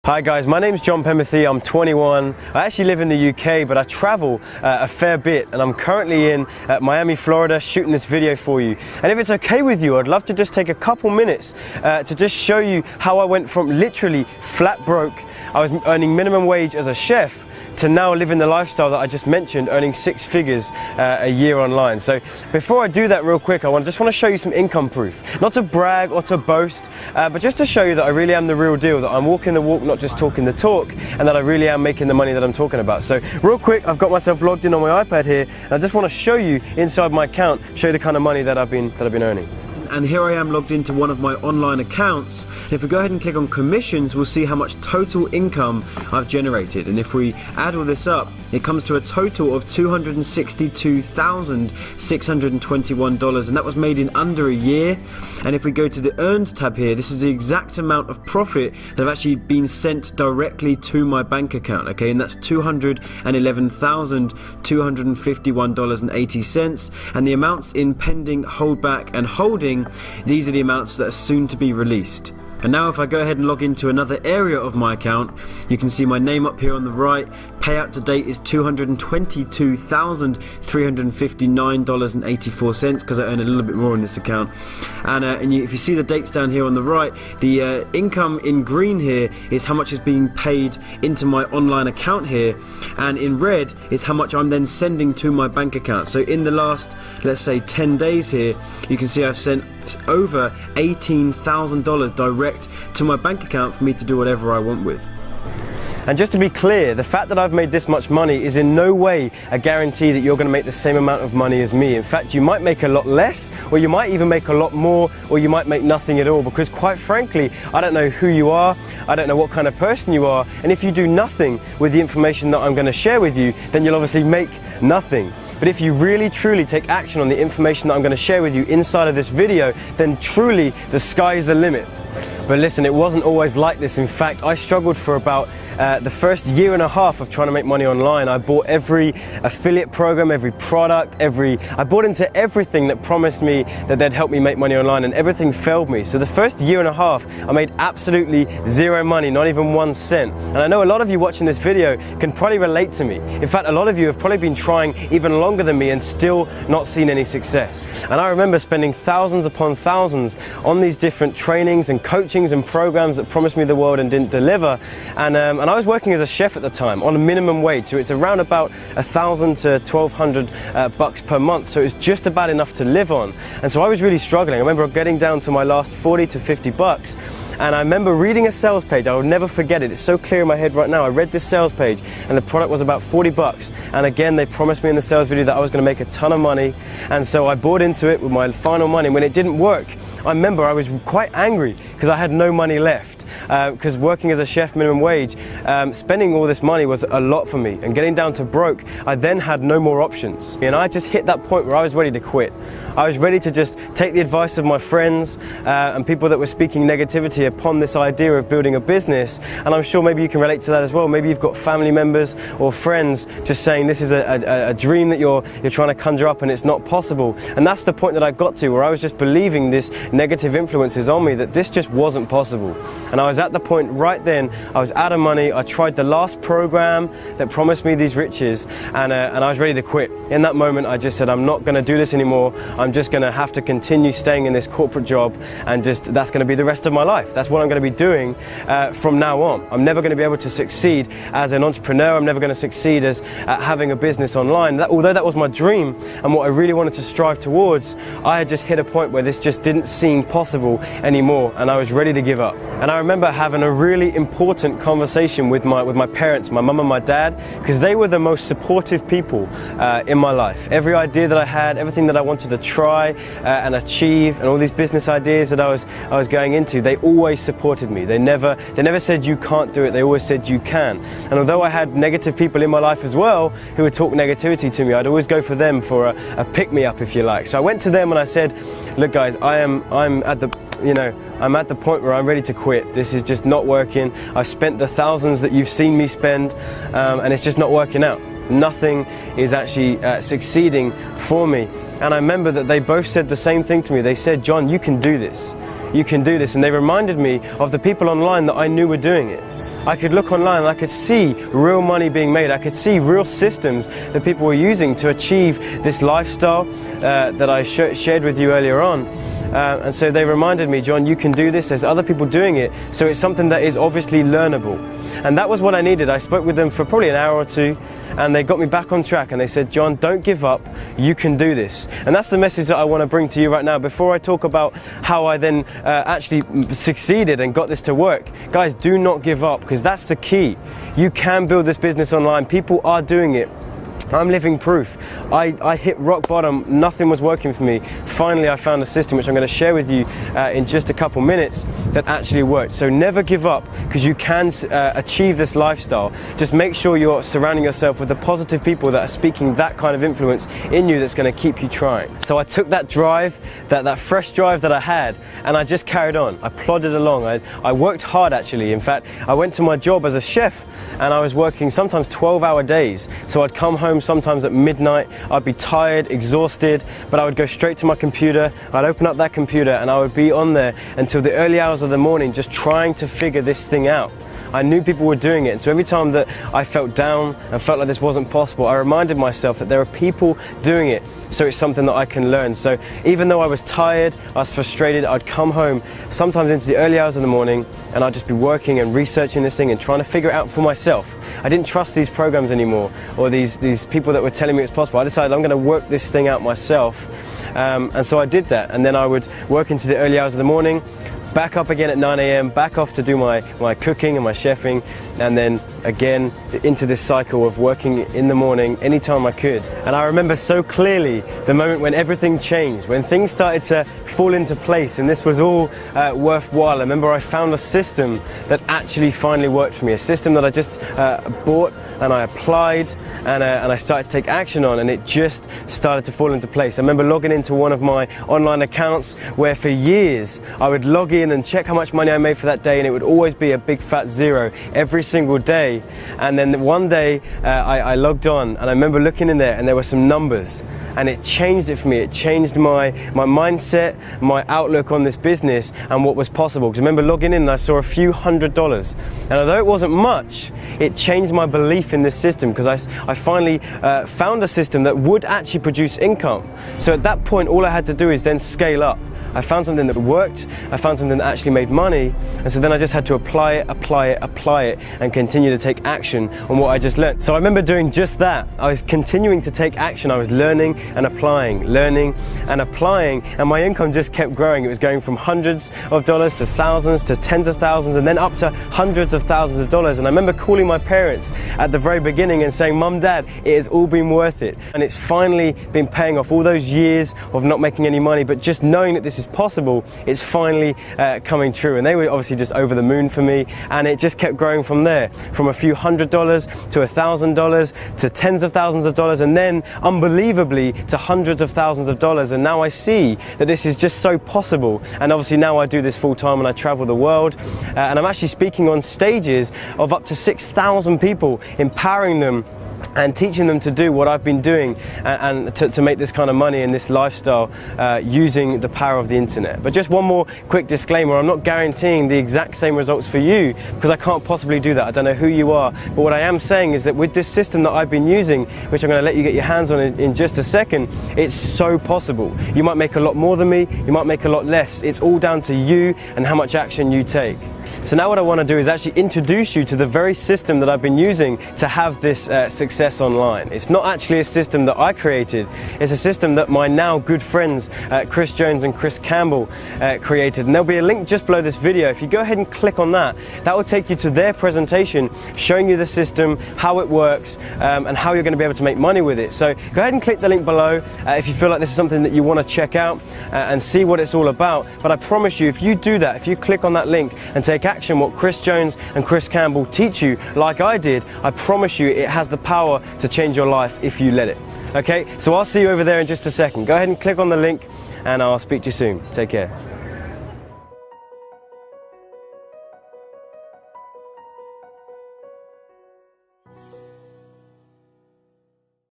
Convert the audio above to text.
Hi guys, my name's John Pemberthy, I'm 21. I actually live in the UK, but I travel a fair bit, and I'm currently in Miami, Florida, shooting this video for you. And if it's okay with you, I'd love to just take a couple minutes to just show you how I went from literally flat broke, I was earning minimum wage as a chef, to now living the lifestyle that I just mentioned, earning 6 figures a year online. So before I do that real quick, I just want to show you some income proof. Not to brag or to boast, but just to show you that I really am the real deal, that I'm walking the walk, not just talking the talk, and that I really am making the money that I'm talking about. So real quick, I've got myself logged in on my iPad here, and I just want to show you inside my account, show you the kind of money that I've been earning. And here I am logged into one of my online accounts, and if we go ahead and click on commissions, we'll see how much total income I've generated. And if we add all this up, it comes to a total of $262,621, and that was made in under a year. And if we go to the earned tab here, this is the exact amount of profit that have actually been sent directly to my bank account, okay, and that's $211,251.80, and the amounts in pending, holdback and holding, these are the amounts that are soon to be released. And now if I go ahead and log into another area of my account, you can see my name up here on the right. Payout to date is $222,359.84 because I earn a little bit more on this account. And if you see the dates down here on the right, the income in green here is how much is being paid into my online account here, and in red is how much I'm then sending to my bank account. So in the last, let's say 10 days here, you can see I've sent over $18,000 direct to my bank account for me to do whatever I want with. And just to be clear, the fact that I've made this much money is in no way a guarantee that you're going to make the same amount of money as me. In fact, you might make a lot less, or you might even make a lot more, or you might make nothing at all, because quite frankly, I don't know who you are, I don't know what kind of person you are, and if you do nothing with the information that I'm going to share with you, then you'll obviously make nothing. But if you really truly take action on the information that I'm going to share with you inside of this video, then truly the sky is the limit. But listen, it wasn't always like this. In fact, I struggled for about the first year and a half of trying to make money online. I bought every affiliate program, every product, I bought into everything that promised me that they'd help me make money online, and everything failed me. So the first year and a half, I made absolutely zero money, not even 1 cent. And I know a lot of you watching this video can probably relate to me. In fact, a lot of you have probably been trying even longer than me and still not seen any success. And I remember spending thousands upon thousands on these different trainings and coachings and programs that promised me the world and didn't deliver. And I was working as a chef at the time on a minimum wage, so it's around about $1,000 to $1,200 bucks per month, so it's just about enough to live on. And so I was really struggling. I remember getting down to my last 40 to 50 bucks, and I remember reading a sales page. I will never forget it. It's so clear in my head right now. I read this sales page, and the product was about 40 bucks. And again, they promised me in the sales video that I was going to make a ton of money, and so I bought into it with my final money. When it didn't work, I remember I was quite angry because I had no money left. Because working as a chef minimum wage, spending all this money was a lot for me, and getting down to broke, I then had no more options. And I just hit that point where I was ready to quit. I was ready to just take the advice of my friends and people that were speaking negativity upon this idea of building a business. And I'm sure maybe you can relate to that as well. Maybe you've got family members or friends just saying this is a dream that you're trying to conjure up and it's not possible. And that's the point that I got to, where I was just believing this negative influences on me, that this just wasn't possible. And I was at the point right then, I was out of money. I tried the last program that promised me these riches, and I was ready to quit. In that moment, I just said, I'm not going to do this anymore. I'm just going to have to continue staying in this corporate job, and that's going to be the rest of my life. That's what I'm going to be doing from now on. I'm never going to be able to succeed as an entrepreneur. I'm never going to succeed as having a business online. Although that was my dream and what I really wanted to strive towards, I had just hit a point where this just didn't seem possible anymore, and I was ready to give up. And I remember having a really important conversation with my parents, my mum and my dad, because they were the most supportive people in my life. Every idea that I had, everything that I wanted to try and achieve, and all these business ideas that I was going into, they always supported me. They never said you can't do it. They always said you can. And although I had negative people in my life as well who would talk negativity to me, I'd always go for them for a pick-me-up, if you like. So I went to them and I said, look guys, I'm at the point where I'm ready to quit. This is just not working. I've spent the thousands that you've seen me spend, and it's just not working out. Nothing is actually succeeding for me. And I remember that they both said the same thing to me. They said, John, you can do this. You can do this. And they reminded me of the people online that I knew were doing it. I could look online and I could see real money being made. I could see real systems that people were using to achieve this lifestyle that I shared with you earlier on. And so they reminded me, John, you can do this, there's other people doing it, so it's something that is obviously learnable. And that was what I needed. I spoke with them for probably an hour or two, and they got me back on track, and they said, John, don't give up, you can do this. And that's the message that I want to bring to you right now. Before I talk about how I then actually succeeded and got this to work, guys, do not give up, because that's the key. You can build this business online. People are doing it. I'm living proof. I hit rock bottom, nothing was working for me. Finally, I found a system which I'm going to share with you in just a couple minutes that actually worked. So never give up, because you can achieve this lifestyle. Just make sure you're surrounding yourself with the positive people that are speaking that kind of influence in you that's going to keep you trying. So I took that drive, that fresh drive that I had, and I just carried on. I plodded along. I worked hard, actually. In fact, I went to my job as a chef, and I was working sometimes 12-hour days. So I'd come home sometimes at midnight, I'd be tired, exhausted, but I would go straight to my computer, I'd open up that computer, and I would be on there until the early hours of the morning just trying to figure this thing out. I knew people were doing it, and so every time that I felt down and felt like this wasn't possible, I reminded myself that there are people doing it, so it's something that I can learn. So even though I was tired, I was frustrated, I'd come home sometimes into the early hours of the morning, and I'd just be working and researching this thing and trying to figure it out for myself. I didn't trust these programs anymore, or these people that were telling me it's possible. I decided I'm going to work this thing out myself, and so I did that. And then I would work into the early hours of the morning, back up again at 9 AM, back off to do my cooking and my chefing, and then again into this cycle of working in the morning anytime I could. And I remember so clearly the moment when everything changed, when things started to fall into place and this was all worthwhile. I remember I found a system that actually finally worked for me, a system that I just bought and I applied, and I started to take action on, and it just started to fall into place. I remember logging into one of my online accounts where for years I would log in and check how much money I made for that day, and it would always be a big fat zero every single day. And then one day I logged on, and I remember looking in there and there were some numbers, and it changed it for me. It changed my mindset, my outlook on this business and what was possible. Because I remember logging in and I saw a few $100s, and although it wasn't much, it changed my belief in this system, because I finally found a system that would actually produce income. So at that point, all I had to do is then scale up. I found something that worked, I found something that actually made money, and so then I just had to apply it, and continue to take action on what I just learned. So I remember doing just that. I was continuing to take action. I was learning and applying, and my income just kept growing. It was going from hundreds of dollars to thousands to tens of thousands, and then up to hundreds of thousands of dollars. And I remember calling my parents at the very beginning and saying, Mum, Dad, it has all been worth it. And it's finally been paying off all those years of not making any money, but just knowing that this is possible, it's finally coming true. And they were obviously just over the moon for me, and it just kept growing from there, from a few $100 to $1,000 to tens of thousands of dollars, and then unbelievably to hundreds of thousands of dollars. And now I see that this is just so possible, and obviously now I do this full time and I travel the world, and I'm actually speaking on stages of up to 6,000 people, empowering them and teaching them to do what I've been doing, and to make this kind of money in this lifestyle using the power of the internet. But just one more quick disclaimer, I'm not guaranteeing the exact same results for you, because I can't possibly do that. I don't know who you are, but what I am saying is that with this system that I've been using, which I'm going to let you get your hands on in just a second, it's so possible. You might make a lot more than me, you might make a lot less. It's all down to you and how much action you take. So now what I want to do is actually introduce you to the very system that I've been using to have this success online. It's not actually a system that I created, it's a system that my now good friends Chris Jones and Chris Campbell created. And there'll be a link just below this video. If you go ahead and click on that, that will take you to their presentation showing you the system, how it works, and how you're going to be able to make money with it. So go ahead and click the link below if you feel like this is something that you want to check out and see what it's all about. But I promise you, if you do that, if you click on that link and take action what Chris Jones and Chris Campbell teach you, like I did, I promise you it has the power to change your life if you let it. Okay, so I'll see you over there in just a second. Go ahead and click on the link, and I'll speak to you soon. Take care.